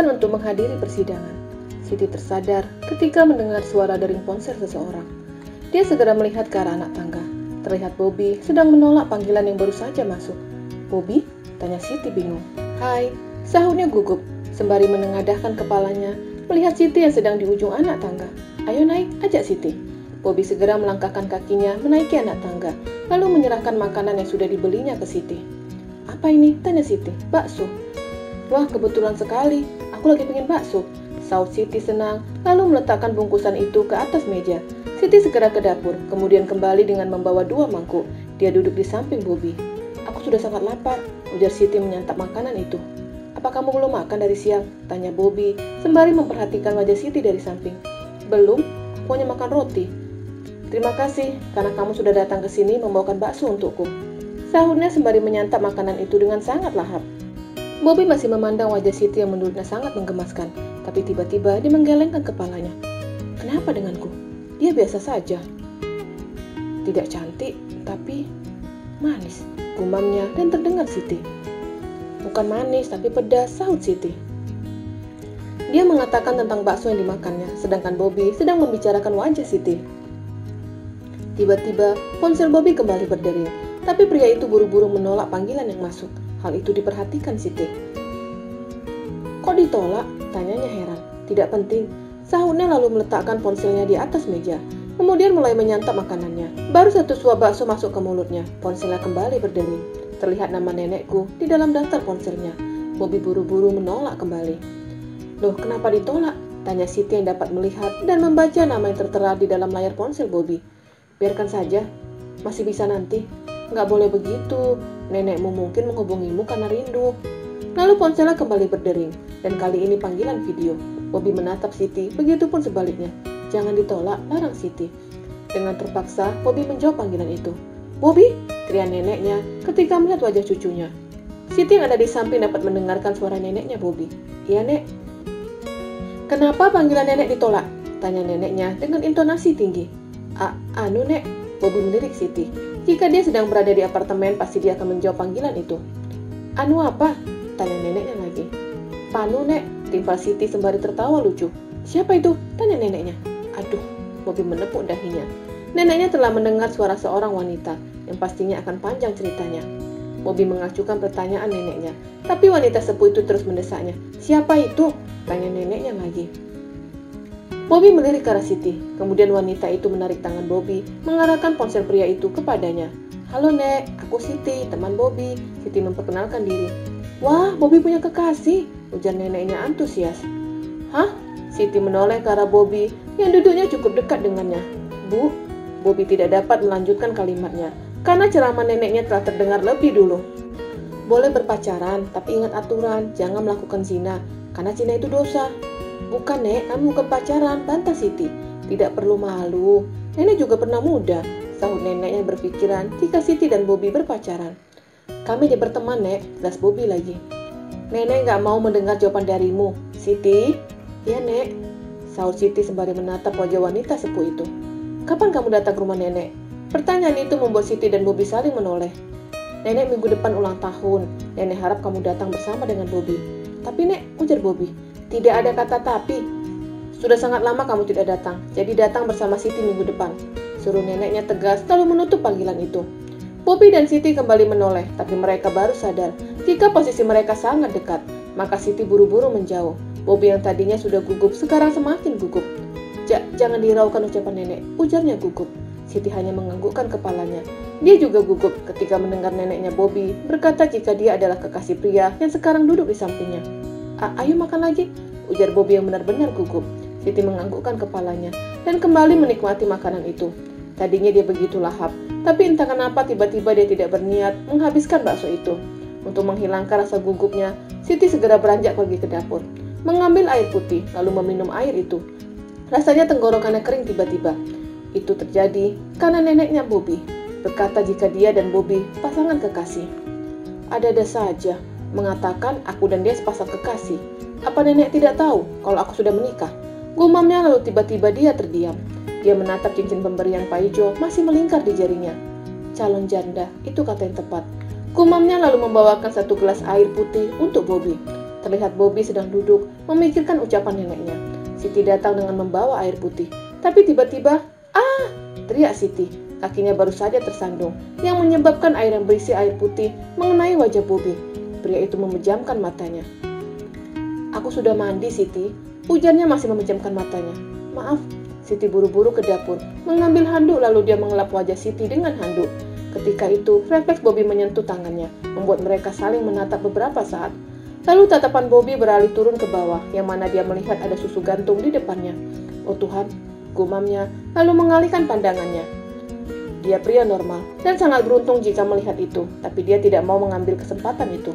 dipersiapkan untuk menghadiri persidangan. Siti tersadar ketika mendengar suara dering ponsel seseorang. Dia segera melihat ke arah anak tangga. Terlihat Bobby sedang menolak panggilan yang baru saja masuk. "Bobby?" tanya Siti bingung. "Hai," sahutnya gugup, sembari menengadahkan kepalanya melihat Siti yang sedang di ujung anak tangga. "Ayo naik," ajak Siti. Bobby segera melangkahkan kakinya menaiki anak tangga, lalu menyerahkan makanan yang sudah dibelinya ke Siti. "Apa ini?" tanya Siti. "Bakso." "Wah, kebetulan sekali. Aku lagi pengen bakso," saut Siti senang, lalu meletakkan bungkusan itu ke atas meja. Siti segera ke dapur, kemudian kembali dengan membawa 2 mangkuk. Dia duduk di samping Bobby. "Aku sudah sangat lapar," ujar Siti menyantap makanan itu. "Apa kamu belum makan dari siang?" tanya Bobby, sembari memperhatikan wajah Siti dari samping. "Belum, aku hanya makan roti." "Terima kasih, karena kamu sudah datang ke sini membawakan bakso untukku," sahutnya sembari menyantap makanan itu dengan sangat lahap. Bobby masih memandang wajah Siti yang menurutnya sangat menggemaskan, tapi tiba-tiba dia menggelengkan kepalanya. "Kenapa denganku? Dia biasa saja. Tidak cantik, tapi manis," gumamnya dan terdengar Siti. "Bukan manis, tapi pedas," sahut Siti. Dia mengatakan tentang bakso yang dimakannya, sedangkan Bobby sedang membicarakan wajah Siti. Tiba-tiba, ponsel Bobby kembali berdering, tapi pria itu buru-buru menolak panggilan yang masuk. Hal itu diperhatikan Siti. "Kok ditolak?" tanyanya heran. "Tidak penting," sahutnya lalu meletakkan ponselnya di atas meja. Kemudian mulai menyantap makanannya. Baru 1 suap bakso masuk ke mulutnya, ponselnya kembali berdering. Terlihat nama nenekku di dalam daftar ponselnya. Bobby buru-buru menolak kembali. "Loh, kenapa ditolak?" tanya Siti yang dapat melihat dan membaca nama yang tertera di dalam layar ponsel Bobby. "Biarkan saja, masih bisa nanti." "Nggak boleh begitu, nenekmu mungkin menghubungimu karena rindu." Lalu ponselnya kembali berdering, dan kali ini panggilan video. Bobby menatap Siti, begitupun sebaliknya. "Jangan ditolak," larang Siti. Dengan terpaksa, Bobby menjawab panggilan itu. "Bobby!" teriak neneknya ketika melihat wajah cucunya. Siti yang ada di samping dapat mendengarkan suara neneknya Bobby. "Iya, Nek." "Kenapa panggilan nenek ditolak?" tanya neneknya dengan intonasi tinggi. Anu, Nek," Bobby melirik Siti. Jika dia sedang berada di apartemen, pasti dia akan menjawab panggilan itu. "Anu apa?" tanya neneknya lagi. "Panu, Nek," timpal Siti sembari tertawa lucu. "Siapa itu?" tanya neneknya. "Aduh," Bobby menepuk dahinya. Neneknya telah mendengar suara seorang wanita, yang pastinya akan panjang ceritanya. Bobby mengacukan pertanyaan neneknya, tapi wanita sepuh itu terus mendesaknya. "Siapa itu?" tanya neneknya lagi. Bobby melirik ke arah Siti, kemudian wanita itu menarik tangan Bobby, mengarahkan ponsel pria itu kepadanya. "Halo, Nek, aku Siti, teman Bobby." Siti memperkenalkan diri. "Wah, Bobby punya kekasih," ujar neneknya antusias. "Hah?" Siti menoleh ke arah Bobby yang duduknya cukup dekat dengannya. "Bu," Bobby tidak dapat melanjutkan kalimatnya, karena ceramah neneknya telah terdengar lebih dulu. "Boleh berpacaran, tapi ingat aturan, jangan melakukan zina, karena zina itu dosa." "Bukan, Nek, kami bukan pacaran," bantah Siti. "Tidak perlu malu, nenek juga pernah muda," sahut neneknya berpikiran jika Siti dan Bobby berpacaran. "Kami hanya berteman, Nek," jelas Bobby lagi. "Nenek nggak mau mendengar jawaban darimu, Siti." "Ya, Nek," sahut Siti sembari menatap wajah wanita sepuh itu. "Kapan kamu datang ke rumah nenek?" Pertanyaan itu membuat Siti dan Bobby saling menoleh. "Nenek minggu depan ulang tahun, nenek harap kamu datang bersama dengan Bobby." "Tapi, Nek," ujar Bobby. "Tidak ada kata tapi. Sudah sangat lama kamu tidak datang, jadi datang bersama Siti minggu depan," suruh neneknya tegas lalu menutup panggilan itu. Bobby dan Siti kembali menoleh, tapi mereka baru sadar jika posisi mereka sangat dekat. Maka Siti buru-buru menjauh. Bobby yang tadinya sudah gugup sekarang semakin gugup. Jangan dihiraukan ucapan nenek," ujarnya gugup. Siti hanya menganggukkan kepalanya. Dia juga gugup ketika mendengar neneknya Bobby berkata jika dia adalah kekasih pria yang sekarang duduk di sampingnya. "Ayo makan lagi," ujar Bobby yang benar-benar gugup. Siti menganggukkan kepalanya dan kembali menikmati makanan itu. Tadinya dia begitu lahap, tapi entah kenapa tiba-tiba dia tidak berniat menghabiskan bakso itu. Untuk menghilangkan rasa gugupnya, Siti segera beranjak pergi ke dapur, mengambil air putih, lalu meminum air itu. Rasanya tenggorokannya kering tiba-tiba. Itu terjadi karena neneknya Bobby berkata jika dia dan Bobby pasangan kekasih. Ada-ada saja mengatakan aku dan dia sepasang kekasih. Apa nenek tidak tahu kalau aku sudah menikah? Gumamnya lalu tiba-tiba dia terdiam. Dia menatap cincin pemberian Pak Ijo masih melingkar di jarinya. Calon janda, itu kata yang tepat. Gumamnya lalu membawakan 1 gelas air putih untuk Bobby. Terlihat Bobby sedang duduk memikirkan ucapan neneknya. Siti datang dengan membawa air putih. Tapi tiba-tiba, "Ah!" teriak Siti. Kakinya baru saja tersandung, yang menyebabkan air yang berisi air putih mengenai wajah Bobby. Pria itu memejamkan matanya. "Aku sudah mandi, Siti," ujarnya masih memejamkan matanya. "Maaf." Siti buru-buru ke dapur, mengambil handuk lalu dia mengelap wajah Siti dengan handuk. Ketika itu, refleks Bobby menyentuh tangannya, membuat mereka saling menatap beberapa saat. Lalu tatapan Bobby beralih turun ke bawah, yang mana dia melihat ada susu gantung di depannya. "Oh Tuhan," gumamnya, lalu mengalihkan pandangannya. Dia pria normal dan sangat beruntung jika melihat itu, tapi dia tidak mau mengambil kesempatan itu.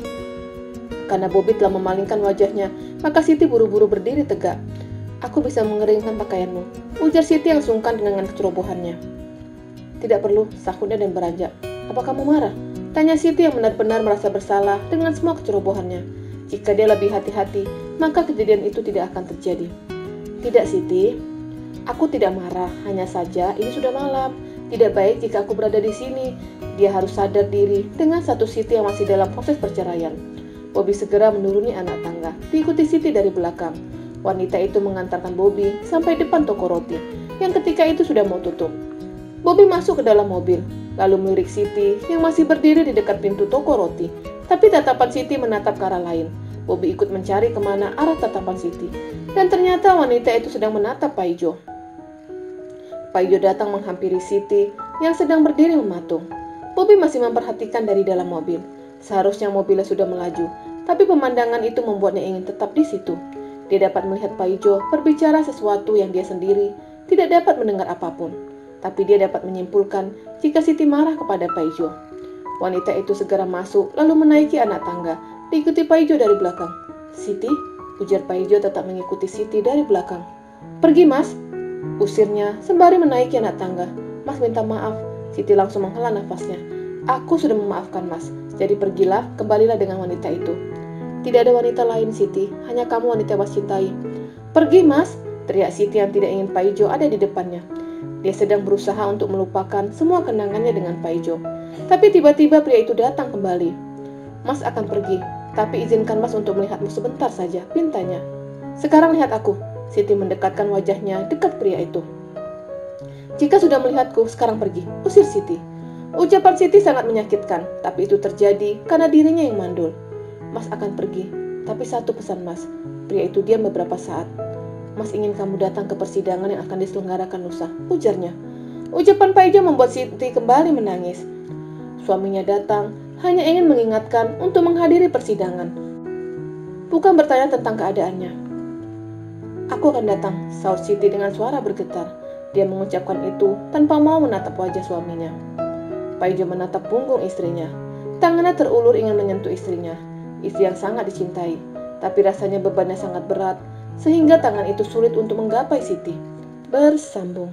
Karena Bobby telah memalingkan wajahnya, maka Siti buru-buru berdiri tegak. "Aku bisa mengeringkan pakaianmu," ujar Siti yang sungkan dengan kecerobohannya. "Tidak perlu," sahutnya dan beranjak. "Apa kamu marah?" tanya Siti yang benar-benar merasa bersalah dengan semua kecerobohannya. Jika dia lebih hati-hati, maka kejadian itu tidak akan terjadi. "Tidak, Siti. Aku tidak marah, hanya saja ini sudah malam. Tidak baik jika aku berada di sini." Dia harus sadar diri dengan satu Siti yang masih dalam proses perceraian. Bobby segera menuruni anak tangga, diikuti Siti dari belakang. Wanita itu mengantarkan Bobby sampai depan toko roti, yang ketika itu sudah mau tutup. Bobby masuk ke dalam mobil, lalu melirik Siti yang masih berdiri di dekat pintu toko roti. Tapi tatapan Siti menatap ke arah lain. Bobby ikut mencari kemana arah tatapan Siti. Dan ternyata wanita itu sedang menatap Paijo. Paijo datang menghampiri Siti yang sedang berdiri mematung. Bobby masih memperhatikan dari dalam mobil. Seharusnya mobilnya sudah melaju, tapi pemandangan itu membuatnya ingin tetap di situ. Dia dapat melihat Paijo berbicara sesuatu yang dia sendiri tidak dapat mendengar apapun. Tapi dia dapat menyimpulkan jika Siti marah kepada Paijo. Wanita itu segera masuk lalu menaiki anak tangga, diikuti Paijo dari belakang. "Siti," ujar Paijo tetap mengikuti Siti dari belakang. "Pergi, Mas," usirnya sembari menaiki anak tangga. "Mas minta maaf." Siti langsung menghela nafasnya. "Aku sudah memaafkan Mas, jadi pergilah, kembalilah dengan wanita itu." "Tidak ada wanita lain, Siti, hanya kamu wanita yang Mas cintai." "Pergi, Mas," teriak Siti yang tidak ingin Paijo ada di depannya. Dia sedang berusaha untuk melupakan semua kenangannya dengan Paijo. Tapi tiba-tiba pria itu datang kembali. "Mas akan pergi, tapi izinkan Mas untuk melihatmu sebentar saja," pintanya. "Sekarang lihat aku." Siti mendekatkan wajahnya dekat pria itu. "Jika sudah melihatku, sekarang pergi," usir Siti. Ucapan Siti sangat menyakitkan, tapi itu terjadi karena dirinya yang mandul. "Mas akan pergi, tapi satu pesan Mas." Pria itu diam beberapa saat. "Mas ingin kamu datang ke persidangan yang akan diselenggarakan lusa," ujarnya. Ucapan Paijo membuat Siti kembali menangis. Suaminya datang hanya ingin mengingatkan untuk menghadiri persidangan, bukan bertanya tentang keadaannya. "Aku akan datang," saut Siti dengan suara bergetar. Dia mengucapkan itu tanpa mau menatap wajah suaminya. Paijo menatap punggung istrinya. Tangannya terulur ingin menyentuh istrinya, istri yang sangat dicintai. Tapi rasanya bebannya sangat berat, sehingga tangan itu sulit untuk menggapai Siti. Bersambung.